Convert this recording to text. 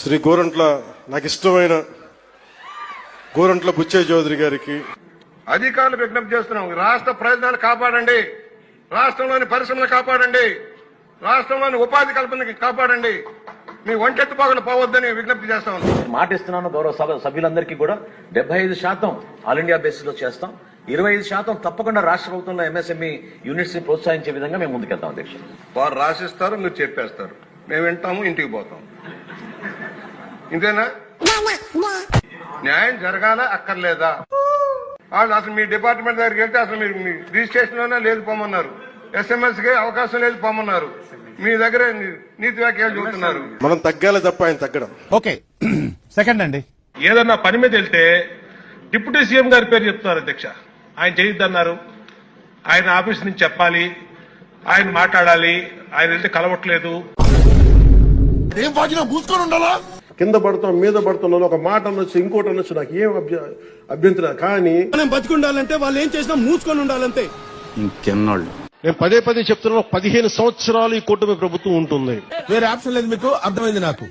శ్రీ గోరంట్ల నాకు ఇష్టమైన గోరంట్ల బుచ్చయ్య చౌదరి గారికి అధికారులు విజ్ఞప్తి చేస్తున్నాం. రాష్ట్ర ప్రయోజనాలు కాపాడండి, రాష్ట్రంలోని పరిశ్రమలు కాపాడండి, రాష్ట్రంలోని ఉపాధి కల్పనకి కాపాడండి, మీ ఒంటెత్తు పగలు పోవద్దని విజ్ఞప్తి చేస్తా ఉన్నాం. మాట ఇస్తున్నాను గౌరవ సభ్యులందరికీ కూడా 75% ఆల్ ఇండియా బేసిస్ లో చేస్తాం. 25% తప్పకుండా రాష్ట్ర ప్రభుత్వంలో ఎంఎస్ఎంఈ యూనిట్స్ ని ప్రోత్సహించే విధంగా మేము ముందుకెళ్తాం. అధ్యక్ష, వారు రాసిస్తారు, మీరు చెప్పేస్తారు, మేము వింటాము, ఇంటికి పోతాం. ఇంతేనా? న్యాయం జరగాలా అక్కర్లేదా? వాళ్ళు అసలు మీ డిపార్ట్మెంట్ దగ్గరికి వెళ్తే అసలు మీరు మీ రిజిస్ట్రేషన్ లోనే లేదు పోమన్నారు, ఎస్ఎంఎస్ కి అవకాశం లేదు పోమన్నారు, మీ దగ్గర నీతి వ్యాఖ్యలు చూస్తున్నారు. మనం తగ్గాలి తప్ప ఆయన తగ్గడం. ఓకే, సెకండ్ అండి. ఏదన్నా పని మీద వెళ్తే డిప్యూటీ సీఎం గారి పేరు చెప్తున్నారు అధ్యక్ష. ఆయన చేయొద్దన్నారు, ఆయన ఆఫీస్ నుంచి చెప్పాలి, ఆయన మాట్లాడాలి, ఆయన వెళ్తే కలవట్లేదు. ఏం వాగినా మూసుకొని ఉండాలా? కింద పడతాం మీద పడుతున్నాను ఒక మాట అనొచ్చు, ఇంకోటి అనొచ్చు, నాకు ఏం అభ్యంతరం. కానీ మనం బతికుండాలంటే వాళ్ళు ఏం చేసినా మూసుకొని ఉండాలంతే. ఇంకెన్నాళ్ళు నేను పదే పదే చెప్తున్నా, 15 సంవత్సరాలు ఈ కూటమి ప్రభుత్వం ఉంటుంది. వేరే ఆప్షన్ లేదు, మీకు అర్థమైంది నాకు.